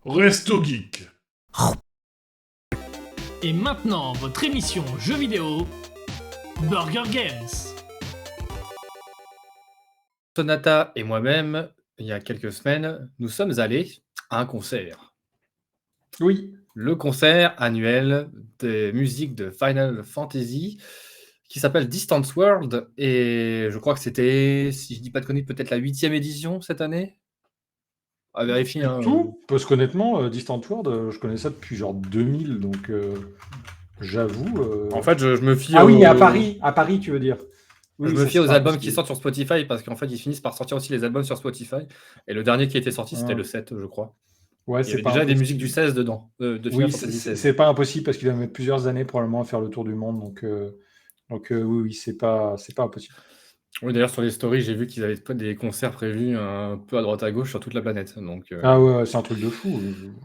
Resto Geek. Et maintenant, votre émission jeux vidéo, Burger Games. Sonata et moi-même, il y a quelques semaines, nous sommes allés à un concert. Oui, Le concert annuel des musiques de Final Fantasy qui s'appelle Distant World et je crois que c'était, si je dis pas de conneries, peut-être la 8e édition cette année. À vérifier. du tout, parce qu'honnêtement, Distant World, je connais ça depuis genre 2000, donc j'avoue. En fait, je me fie Ah oui, à aux Paris, tu veux dire. je Oui, me ça, fie c'est aux pas albums parce qui que- sortent sur Spotify parce qu'en fait, ils finissent par sortir aussi les albums sur Spotify. Et le dernier qui était sorti, c'était Ah. le 7, je crois. Ouais, Il y c'est avait pas déjà des impossible. musiques du 16 dedans, de Final Oui, Fantasy XVI. c'est pas impossible parce qu'il va mettre plusieurs années probablement à faire le tour du monde, donc oui, c'est pas impossible. Oui, d'ailleurs, sur les stories, j'ai vu qu'ils avaient des concerts prévus un peu à droite à gauche sur toute la planète. Donc, Ah ouais, c'est un truc de fou.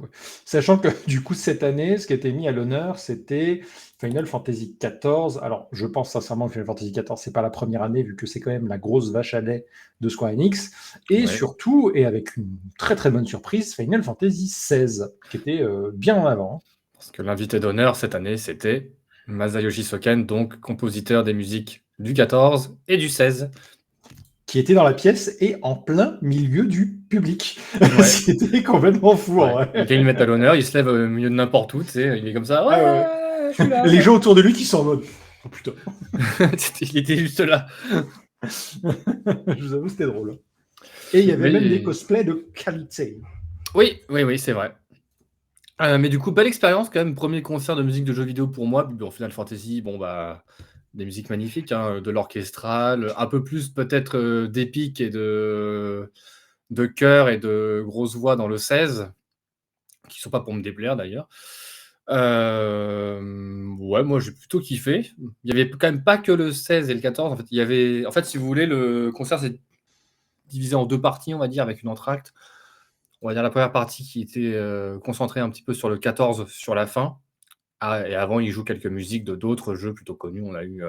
Ouais. Sachant que du coup, cette année, ce qui a été mis à l'honneur, c'était Final Fantasy XIV. Alors, je pense sincèrement que Final Fantasy XIV, c'est pas la première année, vu que c'est quand même la grosse vache à lait de Square Enix. Et Ouais. surtout, et avec une très très bonne surprise, Final Fantasy XVI, qui était bien en avant. Parce que l'invité d'honneur cette année, c'était Masayoshi Soken, donc compositeur des musiques du 14 et du 16. Qui était dans la pièce et en plein milieu du public. Ouais. C'était complètement fou. Ouais. En vrai. Le gars, il le met à l'honneur, il se lève au milieu de n'importe où, tu sais, il est comme ça. Ouais, Ah ouais. je suis là. Les gens autour de lui qui sont en mode oh putain. Il était juste là. Je vous avoue, c'était drôle. Et il y avait Oui. même des cosplays de qualité. Oui, c'est vrai. Mais du coup, belle expérience quand même. Premier concert de musique de jeux vidéo pour moi. Bon, Final Fantasy, bon bah, des musiques magnifiques, hein, de l'orchestral, un peu plus peut-être d'épique et de chœur et de grosses voix dans le 16, qui sont pas pour me déplaire d'ailleurs. Ouais, moi j'ai plutôt kiffé. Il y avait quand même pas que le 16 et le 14. En fait, il y avait, en fait, si vous voulez, le concert c'est divisé en deux parties, on va dire, avec une entracte. On va dire la première partie qui était concentrée un petit peu sur le 14 sur la fin. Ah, et avant, il joue quelques musiques de d'autres jeux plutôt connus. On a eu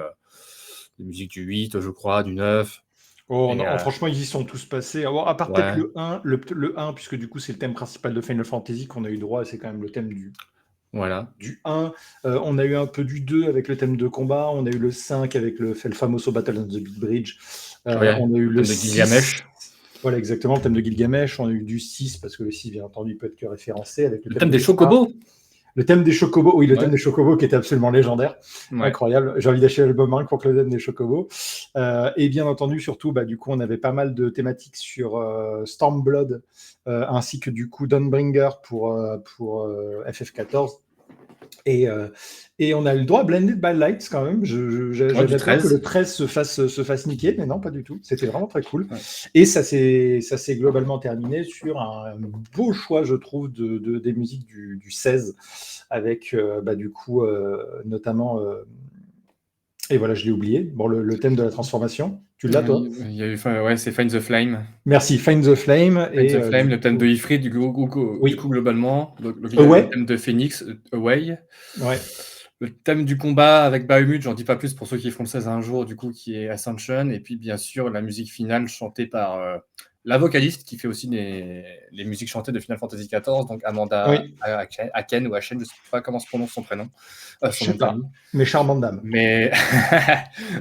des musiques du 8, je crois, du 9. Oh, Et, non, franchement, ils y sont tous passés. Alors, à part ouais. peut-être le 1, le 1, puisque du coup, c'est le thème principal de Final Fantasy qu'on a eu droit, et c'est quand même le thème Voilà. du 1. On a eu un peu du 2 avec le thème de combat. On a eu le 5 avec le famoso Battle on the Big Bridge. Ouais, On a eu le thème de 6. Gilgamesh. Voilà, exactement, le thème de Gilgamesh. On a eu du 6, parce que le 6, bien entendu, peut être que référencé. Avec Le thème des de chocobos. Le thème des chocobos, oui, le Ouais. thème des chocobos qui était absolument légendaire, Ouais. incroyable. J'ai envie d'acheter l'album hein, pour que le thème des chocobos. Et bien entendu, surtout, du coup, on avait pas mal de thématiques sur Stormblood, ainsi que du coup Dawnbringer pour FF14. Et on a eu le droit à Blended by Lights quand même. J'avais du peur 13. que le 13 se fasse niquer, mais non, pas du tout. C'était vraiment très cool. Ouais. Et ça s'est globalement terminé sur un beau choix, je trouve, des musiques du 16, avec du coup notamment. Et voilà, je l'ai oublié. Bon, le thème de la transformation. Tu l'as, toi? Il y a eu, ouais, c'est Find the Flame. Merci, Find the Flame. Find the Et Flame, du le thème coup- de Ifrit, du coup, Oui. globalement. Away. Le thème de Phoenix, Away. Ouais. Le thème du combat avec Bahamut, j'en dis pas plus pour ceux qui font le 16 un jour, du coup, qui est Ascension. Et puis, bien sûr, la musique finale chantée par la vocaliste qui fait aussi les musiques chantées de Final Fantasy XIV, donc Amanda Oui. Aken ou Achen, je sais pas comment se prononce son prénom, Je son sais nom de pas, famille. mais charmante dame. Mais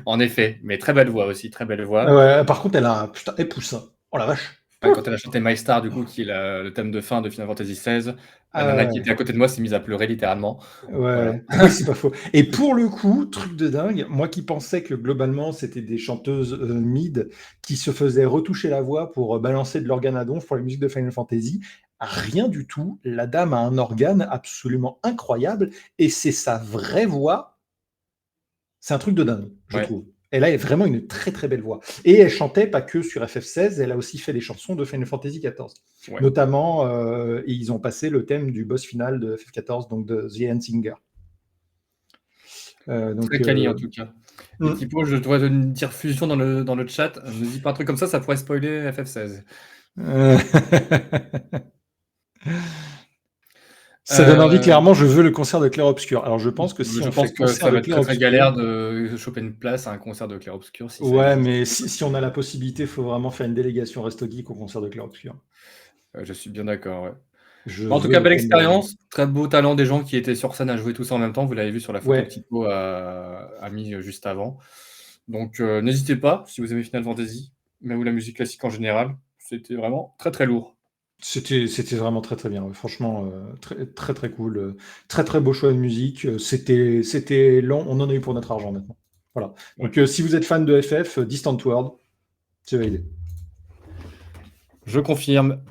en effet, mais très belle voix aussi, très belle voix. Ouais, par contre, elle a un putain, elle pousse. Hein. Oh la vache. Ouais, quand elle a chanté My Star, du coup, qui est le thème de fin de Final Fantasy XVI, la nana qui Ouais. était à côté de moi s'est mise à pleurer littéralement. Ouais, Voilà. oui, c'est pas faux. Et pour le coup, truc de dingue, moi qui pensais que globalement c'était des chanteuses mid qui se faisaient retoucher la voix pour balancer de l'organe à donf pour les musiques de Final Fantasy, rien du tout. La dame a un organe absolument incroyable et c'est sa vraie voix. C'est un truc de dingue, je Ouais. trouve. Elle a vraiment une très très belle voix. Et elle chantait pas que sur FF16, elle a aussi fait des chansons de Final Fantasy XIV. Ouais. Notamment, ils ont passé le thème du boss final de FF14, donc de The Endsinger. Très quali en tout cas. Et Mm. Thibaut, je dois te dire fusion dans le chat. Ne dis pas un truc comme ça pourrait spoiler FF16. Ça donne envie, clairement, je veux le concert de Clair Obscur. Alors je pense que si Je on fait pense ce que concert ça de va être Clair très très Obscur, galère de choper une place à un concert de Clair Obscur. Si ça ouais, existe. mais si on a la possibilité, il faut vraiment faire une délégation Resto Geek au concert de Clair Obscur. Je suis bien d'accord. Ouais. En tout cas, belle expérience, très beau talent des gens qui étaient sur scène à jouer tout ça en même temps. Vous l'avez vu sur la photo que Tycho a mis juste avant. Donc, n'hésitez pas si vous aimez Final Fantasy, mais ou la musique classique en général. C'était vraiment très très lourd. C'était vraiment très très bien. Franchement, très très très cool. Très très beau choix de musique. C'était lent. On en a eu pour notre argent maintenant. Voilà. Donc, si vous êtes fan de FF, Distant World, c'est validé. Je confirme.